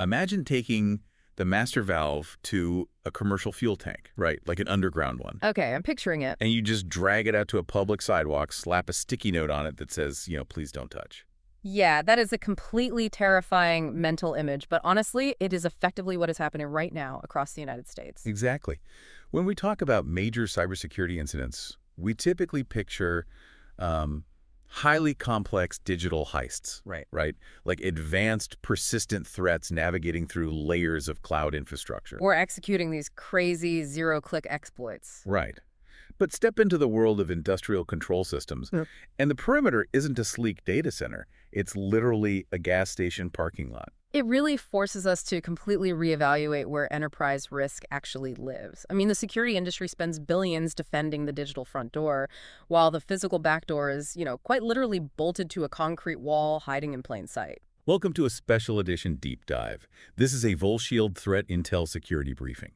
Imagine taking the master valve to a commercial fuel tank, right? Like an underground one. Okay, I'm picturing it. And you just drag it out to a public sidewalk, slap a sticky note on it that says, please don't touch. Yeah, that is a completely terrifying mental image, but honestly, it is effectively what is happening right now across the United States. Exactly. When we talk about major cybersecurity incidents, we typically picture highly complex digital heists, right? Like advanced, persistent threats navigating through layers of cloud infrastructure. Or executing these crazy zero-click exploits. Right. But step into the world of industrial control systems, and the perimeter isn't a sleek data center. It's literally a gas station parking lot. It really forces us to completely reevaluate where enterprise risk actually lives. I mean, the security industry spends billions defending the digital front door, while the physical back door is, quite literally bolted to a concrete wall hiding in plain sight. Welcome to a special edition deep dive. This is a VolShield Threat Intel Security Briefing.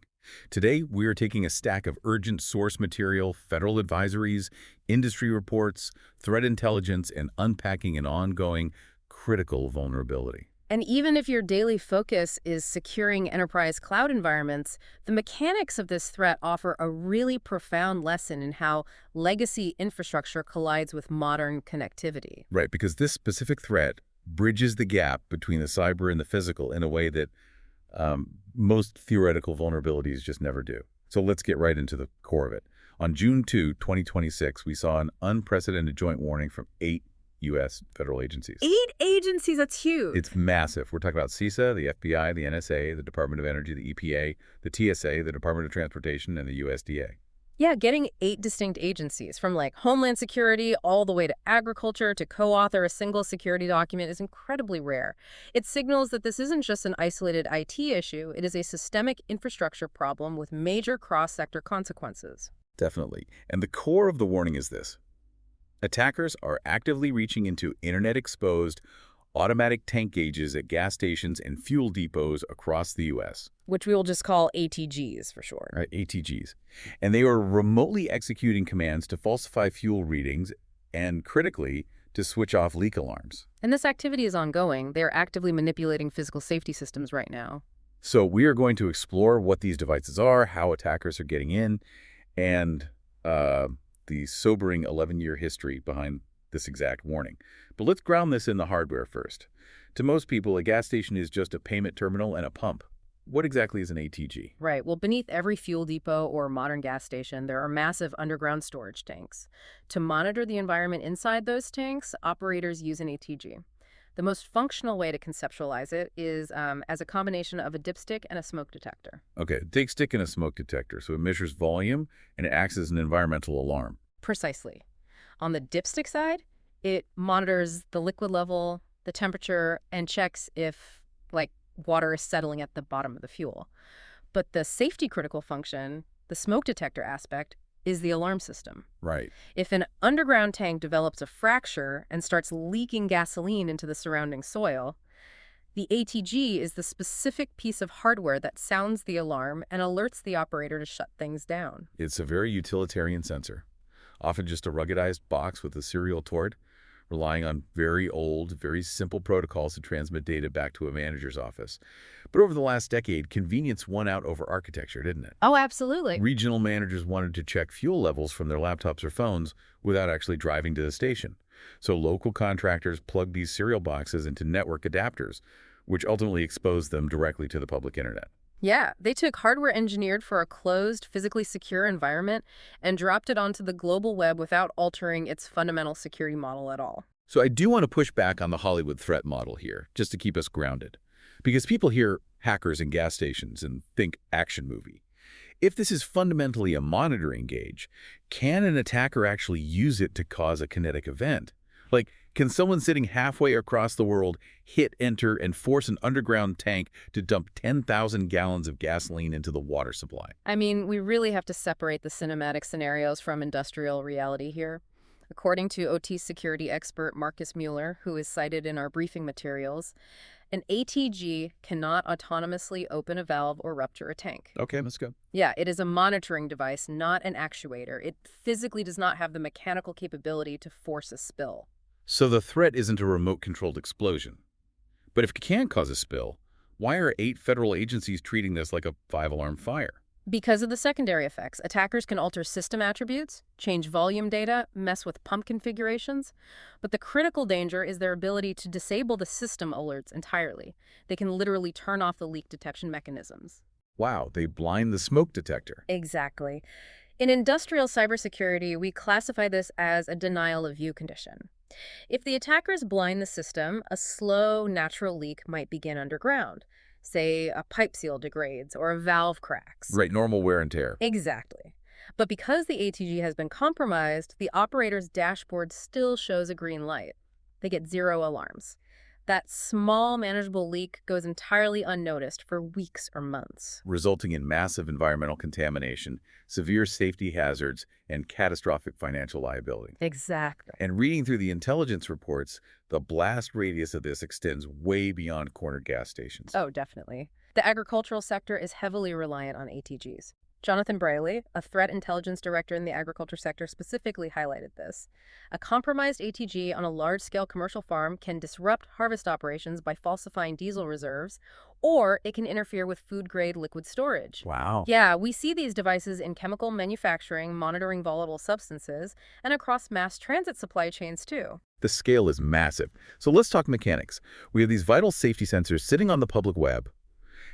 Today, we are taking a stack of urgent source material, federal advisories, industry reports, threat intelligence, and unpacking an ongoing critical vulnerability. And even if your daily focus is securing enterprise cloud environments, the mechanics of this threat offer a really profound lesson in how legacy infrastructure collides with modern connectivity. Right, because this specific threat bridges the gap between the cyber and the physical in a way that most theoretical vulnerabilities just never do. So let's get right into the core of it. On June 2, 2026, we saw an unprecedented joint warning from 8 U.S. federal agencies. 8 agencies? That's huge. It's massive. We're talking about CISA, the FBI, the NSA, the Department of Energy, the EPA, the TSA, the Department of Transportation, and the USDA. Yeah, getting 8 distinct agencies, from like Homeland Security all the way to agriculture to co-author a single security document is incredibly rare. It signals that this isn't just an isolated IT issue, it is a systemic infrastructure problem with major cross-sector consequences. Definitely. And the core of the warning is this. Attackers are actively reaching into internet-exposed automatic tank gauges at gas stations and fuel depots across the U.S. Which we will just call ATGs for short. Right, ATGs. And they are remotely executing commands to falsify fuel readings and, critically, to switch off leak alarms. And this activity is ongoing. They are actively manipulating physical safety systems right now. So we are going to explore what these devices are, how attackers are getting in, and the sobering 11-year history behind this exact warning. But let's ground this in the hardware first. To most people, a gas station is just a payment terminal and a pump. What exactly is an ATG? Right. Well, beneath every fuel depot or modern gas station, there are massive underground storage tanks. To monitor the environment inside those tanks, operators use an ATG. The most functional way to conceptualize it is as a combination of a dipstick and a smoke detector. Okay, dipstick and a smoke detector. So it measures volume and it acts as an environmental alarm. Precisely. On the dipstick side, it monitors the liquid level, the temperature, and checks if, water is settling at the bottom of the fuel. But the safety critical function, the smoke detector aspect, is the alarm system. Right. If an underground tank develops a fracture and starts leaking gasoline into the surrounding soil, the ATG is the specific piece of hardware that sounds the alarm and alerts the operator to shut things down. It's a very utilitarian sensor, often just a ruggedized box with a serial toward, relying on very old, very simple protocols to transmit data back to a manager's office. But over the last decade, convenience won out over architecture, didn't it? Oh, absolutely. Regional managers wanted to check fuel levels from their laptops or phones without actually driving to the station. So local contractors plugged these serial boxes into network adapters, which ultimately exposed them directly to the public internet. Yeah, they took hardware engineered for a closed, physically secure environment and dropped it onto the global web without altering its fundamental security model at all. So I do want to push back on the Hollywood threat model here, just to keep us grounded. Because people hear hackers and gas stations and think action movie. If this is fundamentally a monitoring gauge, can an attacker actually use it to cause a kinetic event? Like, can someone sitting halfway across the world hit enter and force an underground tank to dump 10,000 gallons of gasoline into the water supply? I mean, we really have to separate the cinematic scenarios from industrial reality here. According to OT security expert Marcus Mueller, who is cited in our briefing materials, an ATG cannot autonomously open a valve or rupture a tank. Okay, let's go. Yeah, it is a monitoring device, not an actuator. It physically does not have the mechanical capability to force a spill. So the threat isn't a remote-controlled explosion. But if it can cause a spill, Why are 8 federal agencies treating this like a 5-alarm fire? Because of the secondary effects, attackers can alter system attributes, change volume data, mess with pump configurations. But the critical danger is their ability to disable the system alerts entirely. They can literally turn off the leak detection mechanisms. Wow, they blind the smoke detector. Exactly. In industrial cybersecurity, we classify this as a denial of view condition. If the attackers blind the system, a slow, natural leak might begin underground. Say a pipe seal degrades or a valve cracks. Right, normal wear and tear. Exactly. But because the ATG has been compromised, the operator's dashboard still shows a green light. They get 0 alarms. That small, manageable leak goes entirely unnoticed for weeks or months. Resulting in massive environmental contamination, severe safety hazards, and catastrophic financial liability. Exactly. And reading through the intelligence reports, the blast radius of this extends way beyond corner gas stations. Oh, definitely. The agricultural sector is heavily reliant on ATGs. Jonathan Brayley, a threat intelligence director in the agriculture sector, specifically highlighted this. A compromised ATG on a large-scale commercial farm can disrupt harvest operations by falsifying diesel reserves, or it can interfere with food-grade liquid storage. Wow. Yeah, we see these devices in chemical manufacturing, monitoring volatile substances, and across mass transit supply chains, too. The scale is massive. So let's talk mechanics. We have these vital safety sensors sitting on the public web.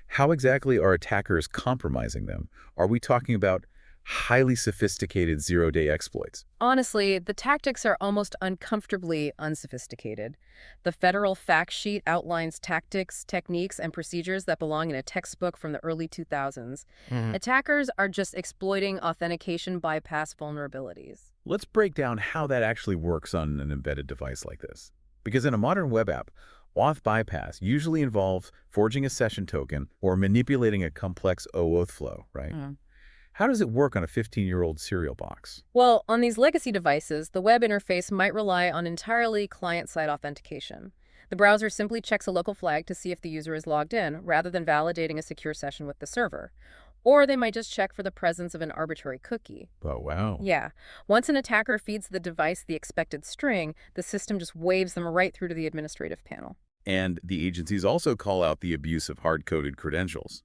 How exactly are attackers compromising them? Are we talking about highly sophisticated zero-day exploits? Honestly, the tactics are almost uncomfortably unsophisticated. The federal fact sheet outlines tactics, techniques, and procedures that belong in a textbook from the early 2000s. Attackers are just exploiting authentication bypass vulnerabilities. Let's break down how that actually works on an embedded device like this. Because in a modern web app, auth bypass usually involves forging a session token or manipulating a complex OAuth flow, right? How does it work on a 15-year-old cereal box? Well, on these legacy devices, the web interface might rely on entirely client-side authentication. The browser simply checks a local flag to see if the user is logged in, rather than validating a secure session with the server. Or they might just check for the presence of an arbitrary cookie. Oh, wow. Yeah. Once an attacker feeds the device the expected string, the system just waves them right through to the administrative panel. And the agencies also call out the abuse of hard-coded credentials.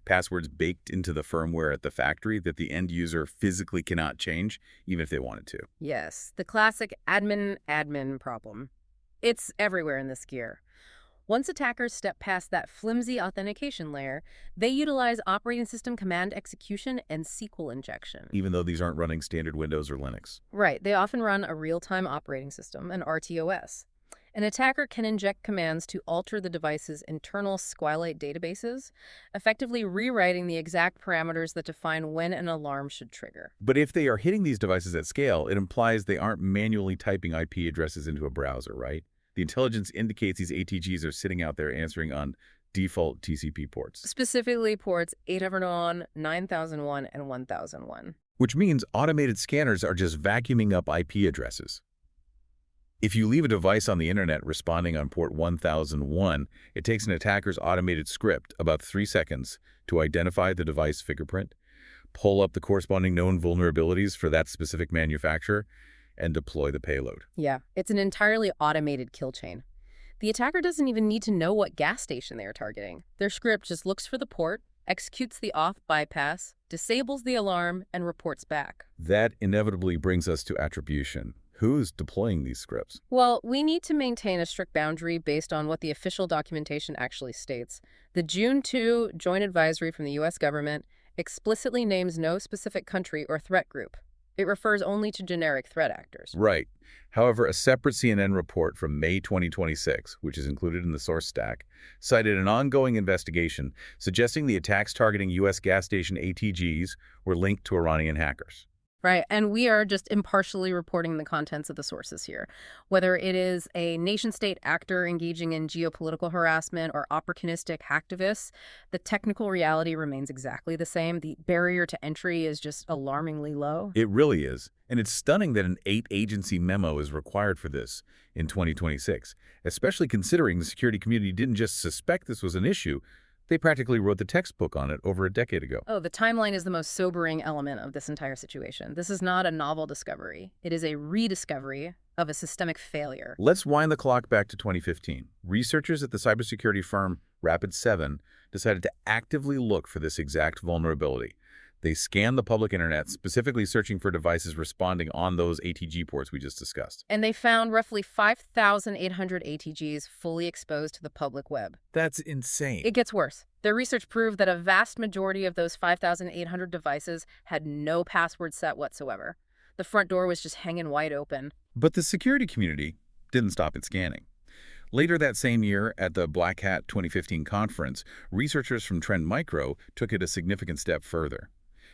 Passwords baked into the firmware at the factory that the end user physically cannot change, even if they wanted to. Yes, the classic admin problem. It's everywhere in this gear. Once attackers step past that flimsy authentication layer, they utilize operating system command execution and SQL injection. Even though these aren't running standard Windows or Linux. Right, they often run a real-time operating system, an RTOS. An attacker can inject commands to alter the device's internal SQLite databases, effectively rewriting the exact parameters that define when an alarm should trigger. But if they are hitting these devices at scale, it implies they aren't manually typing IP addresses into a browser, right? The intelligence indicates these ATGs are sitting out there answering on default TCP ports. Specifically ports 801, 9001, and 1001. Which means automated scanners are just vacuuming up IP addresses. If you leave a device on the internet responding on port 1001, it takes an attacker's automated script about 3 seconds to identify the device fingerprint, pull up the corresponding known vulnerabilities for that specific manufacturer, and deploy the payload. Yeah, it's an entirely automated kill chain. The attacker doesn't even need to know what gas station they are targeting. Their script just looks for the port, executes the auth bypass, disables the alarm, and reports back. That inevitably brings us to attribution. Who's deploying these scripts? Well, we need to maintain a strict boundary based on what the official documentation actually states. The June 2 Joint Advisory from the U.S. government explicitly names no specific country or threat group. It refers only to generic threat actors. Right. However, a separate CNN report from May 2026, which is included in the source stack, cited an ongoing investigation suggesting the attacks targeting U.S. gas station ATGs were linked to Iranian hackers. Right, and we are just impartially reporting the contents of the sources here. Whether it is a nation-state actor engaging in geopolitical harassment or opportunistic hacktivists, the technical reality remains exactly the same. The barrier to entry is just alarmingly low. It really is. And it's stunning that an 8-agency memo is required for this in 2026, especially considering the security community didn't just suspect this was an issue, They practically wrote the textbook on it over a decade ago. Oh, the timeline is the most sobering element of this entire situation. This is not a novel discovery. It is a rediscovery of a systemic failure. Let's wind the clock back to 2015. Researchers at the cybersecurity firm Rapid7 decided to actively look for this exact vulnerability. They scanned the public internet, specifically searching for devices responding on those ATG ports we just discussed. And they found roughly 5,800 ATGs fully exposed to the public web. That's insane. It gets worse. Their research proved that a vast majority of those 5,800 devices had no password set whatsoever. The front door was just hanging wide open. But the security community didn't stop at scanning. Later that same year, at the Black Hat 2015 conference, researchers from Trend Micro took it a significant step further.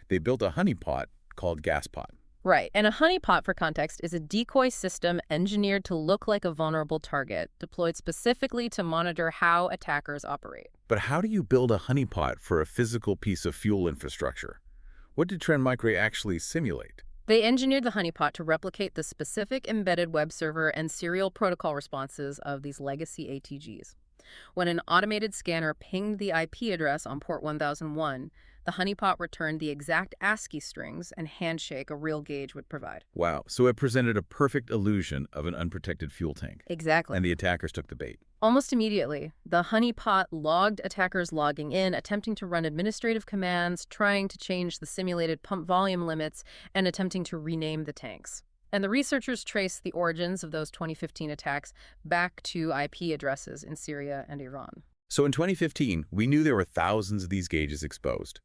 They built a honeypot called GasPot. Right, and a honeypot, for context, is a decoy system engineered to look like a vulnerable target, deployed specifically to monitor how attackers operate. But how do you build a honeypot for a physical piece of fuel infrastructure? What did Trend Micro actually simulate? They engineered the honeypot to replicate the specific embedded web server and serial protocol responses of these legacy ATGs. When an automated scanner pinged the IP address on port 1001, the honeypot returned the exact ASCII strings and handshake a real gauge would provide. Wow, so it presented a perfect illusion of an unprotected fuel tank. Exactly. And the attackers took the bait. Almost immediately, the honeypot logged attackers logging in, attempting to run administrative commands, trying to change the simulated pump volume limits, and attempting to rename the tanks. And the researchers traced the origins of those 2015 attacks back to IP addresses in Syria and Iran. So in 2015, we knew there were thousands of these gauges exposed.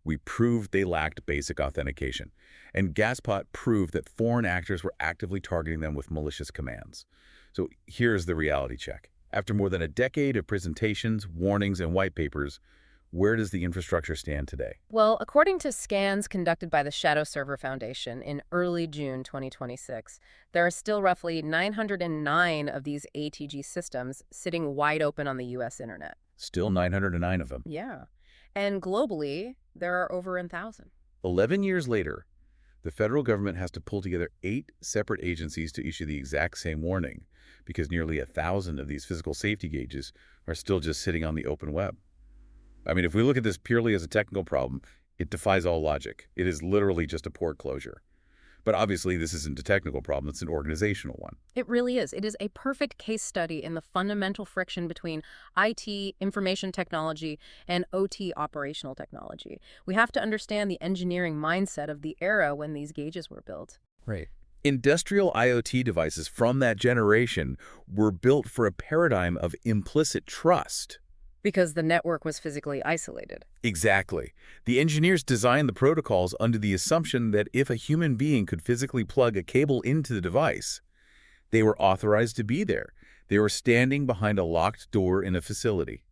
We proved they lacked basic authentication. And GasPot proved that foreign actors were actively targeting them with malicious commands. So here's the reality check. After more than a decade of presentations, warnings, and white papers, where does the infrastructure stand today? Well, according to scans conducted by the Shadowserver Foundation in early June 2026, there are still roughly 909 of these ATG systems sitting wide open on the U.S. internet. Still 909 of them. Yeah. And globally, there are over 1,000. 11 years later, the federal government has to pull together 8 separate agencies to issue the exact same warning, because nearly 1,000 of these physical safety gauges are still just sitting on the open web. I mean, if we look at this purely as a technical problem, it defies all logic. It is literally just a port closure. But obviously, this isn't a technical problem, it's an organizational one. It really is. It is a perfect case study in the fundamental friction between IT, information technology, and OT, operational technology. We have to understand the engineering mindset of the era when these gauges were built. Right. Industrial IoT devices from that generation were built for a paradigm of implicit trust. Because the network was physically isolated. Exactly. The engineers designed the protocols under the assumption that if a human being could physically plug a cable into the device, they were authorized to be there. They were standing behind a locked door in a facility.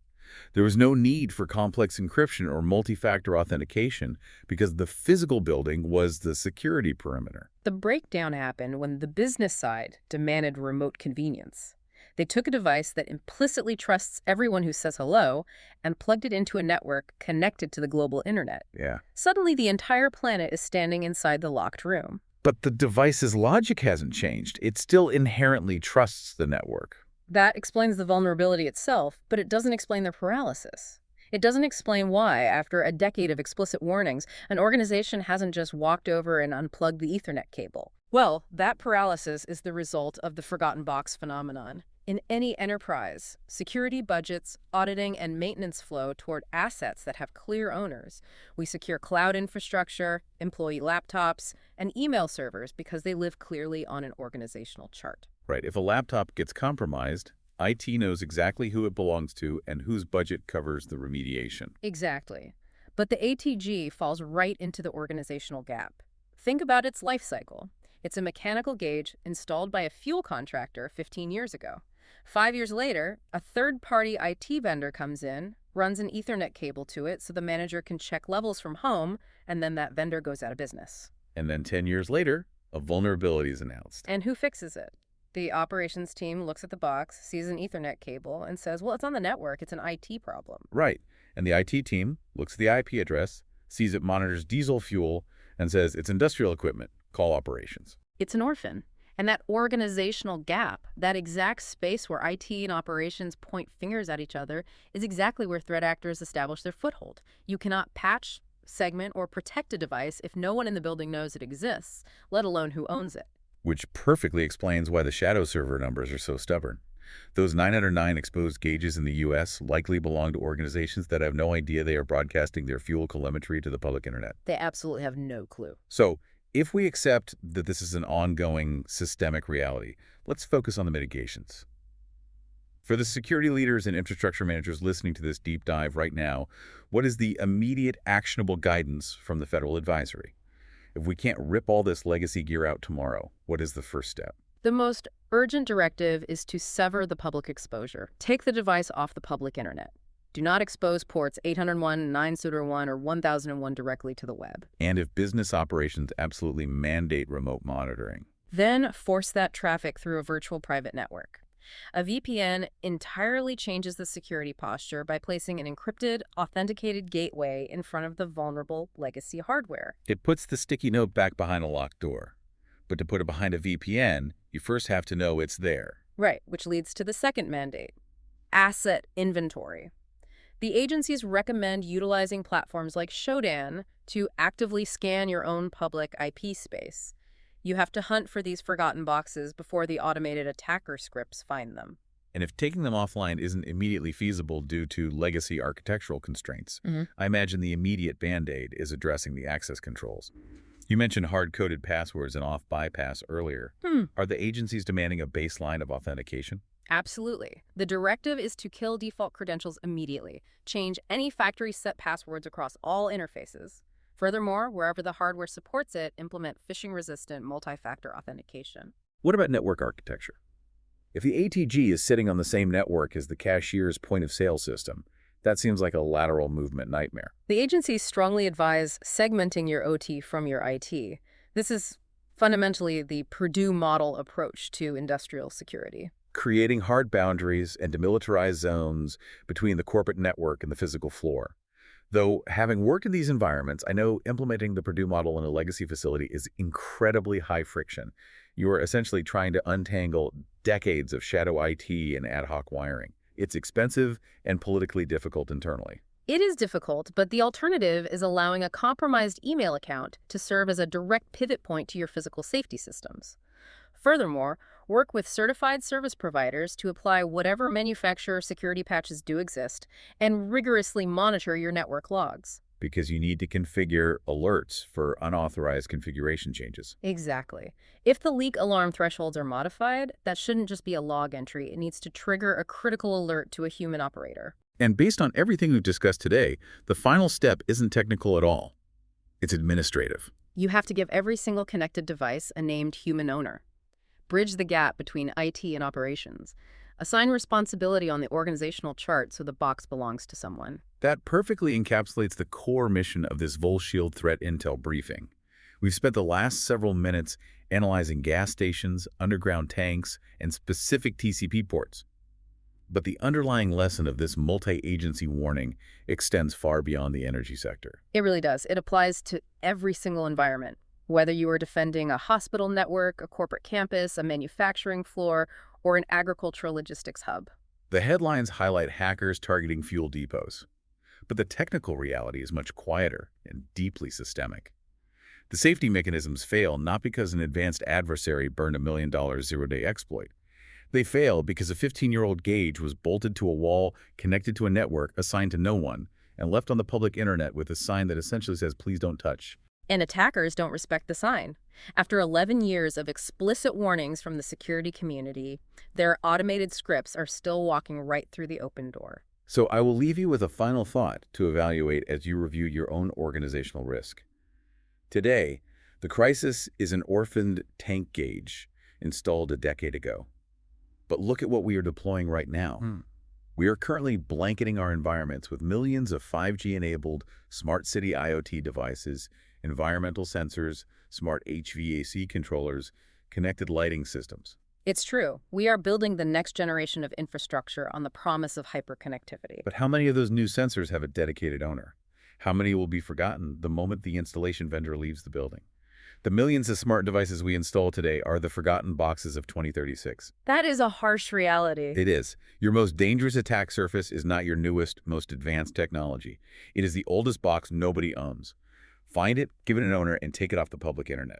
There was no need for complex encryption or multi-factor authentication because the physical building was the security perimeter. The breakdown happened when the business side demanded remote convenience. They took a device that implicitly trusts everyone who says hello and plugged it into a network connected to the global internet. Yeah. Suddenly, the entire planet is standing inside the locked room. But the device's logic hasn't changed. It still inherently trusts the network. That explains the vulnerability itself, but it doesn't explain the paralysis. It doesn't explain why, after a decade of explicit warnings, an organization hasn't just walked over and unplugged the Ethernet cable. Well, that paralysis is the result of the forgotten box phenomenon. In any enterprise, security budgets, auditing, and maintenance flow toward assets that have clear owners. We secure cloud infrastructure, employee laptops, and email servers because they live clearly on an organizational chart. Right. If a laptop gets compromised, IT knows exactly who it belongs to and whose budget covers the remediation. Exactly. But the ATG falls right into the organizational gap. Think about its life cycle. It's a mechanical gauge installed by a fuel contractor 15 years ago. 5 years later, a third-party IT vendor comes in, runs an Ethernet cable to it so the manager can check levels from home, and then that vendor goes out of business. And then 10 years later, a vulnerability is announced. And who fixes it? The operations team looks at the box, sees an Ethernet cable, and says, well, it's on the network. It's an IT problem. Right. And the IT team looks at the IP address, sees it monitors diesel fuel, and says it's industrial equipment. Call operations. It's an orphan. And that organizational gap, that exact space where IT and operations point fingers at each other, is exactly where threat actors establish their foothold. You cannot patch, segment, or protect a device if no one in the building knows it exists, let alone who owns it. Which perfectly explains why the Shadowserver numbers are so stubborn. Those 909 exposed gauges in the U.S. likely belong to organizations that have no idea they are broadcasting their fuel telemetry to the public internet. They absolutely have no clue. So, if we accept that this is an ongoing systemic reality, let's focus on the mitigations. For the security leaders and infrastructure managers listening to this deep dive right now, what is the immediate actionable guidance from the federal advisory? If we can't rip all this legacy gear out tomorrow, what is the first step? The most urgent directive is to sever the public exposure. Take the device off the public internet. Do not expose ports 801, 901, or 1001 directly to the web. And if business operations absolutely mandate remote monitoring? Then force that traffic through a virtual private network. A VPN entirely changes the security posture by placing an encrypted, authenticated gateway in front of the vulnerable legacy hardware. It puts the sticky note back behind a locked door. But to put it behind a VPN, you first have to know it's there. Right, which leads to the second mandate, asset inventory. The agencies recommend utilizing platforms like Shodan to actively scan your own public IP space. You have to hunt for these forgotten boxes before the automated attacker scripts find them. And if taking them offline isn't immediately feasible due to legacy architectural constraints, I imagine the immediate band-aid is addressing the access controls. You mentioned hard-coded passwords and off-bypass earlier. Are the agencies demanding a baseline of authentication? Absolutely. The directive is to kill default credentials immediately. Change any factory-set passwords across all interfaces. Furthermore, wherever the hardware supports it, implement phishing-resistant multi-factor authentication. What about network architecture? If the ATG is sitting on the same network as the cashier's point-of-sale system, that seems like a lateral movement nightmare. The agencies strongly advise segmenting your OT from your IT. This is fundamentally the Purdue model approach to industrial security. Creating hard boundaries and demilitarized zones between the corporate network and the physical floor. Though, having worked in these environments, I know implementing the Purdue model in a legacy facility is incredibly high friction. You are essentially trying to untangle decades of shadow IT and ad hoc wiring. It's expensive and politically difficult internally. It is difficult, but the alternative is allowing a compromised email account to serve as a direct pivot point to your physical safety systems. Furthermore, work with certified service providers to apply whatever manufacturer security patches do exist and rigorously monitor your network logs. Because you need to configure alerts for unauthorized configuration changes. Exactly. If the leak alarm thresholds are modified, that shouldn't just be a log entry. It needs to trigger a critical alert to a human operator. And based on everything we've discussed today, the final step isn't technical at all. It's administrative. You have to give every single connected device a named human owner. Bridge the gap between IT and operations. Assign responsibility on the organizational chart so the box belongs to someone. That perfectly encapsulates the core mission of this VolShield threat intel briefing. We've spent the last several minutes analyzing gas stations, underground tanks, and specific TCP ports. But the underlying lesson of this multi-agency warning extends far beyond the energy sector. It really does. It applies to every single environment. Whether you are defending a hospital network, a corporate campus, a manufacturing floor, or an agricultural logistics hub. The headlines highlight hackers targeting fuel depots. But the technical reality is much quieter and deeply systemic. The safety mechanisms fail not because an advanced adversary burned $1 million zero-day exploit. They fail because a 15-year-old gauge was bolted to a wall, connected to a network assigned to no one, and left on the public internet with a sign that essentially says, "Please don't touch." And attackers don't respect the sign. After 11 years of explicit warnings from the security community, their automated scripts are still walking right through the open door. So I will leave you with a final thought to evaluate as you review your own organizational risk. Today, the crisis is an orphaned tank gauge installed a decade ago. But look at what we are deploying right now. We are currently blanketing our environments with millions of 5G-enabled smart city IoT devices, environmental sensors, smart HVAC controllers, connected lighting systems. It's true. We are building the next generation of infrastructure on the promise of hyperconnectivity. But how many of those new sensors have a dedicated owner? How many will be forgotten the moment the installation vendor leaves the building? The millions of smart devices we install today are the forgotten boxes of 2036. That is a harsh reality. It is. Your most dangerous attack surface is not your newest, most advanced technology. It is the oldest box nobody owns. Find it, give it an owner, and take it off the public internet.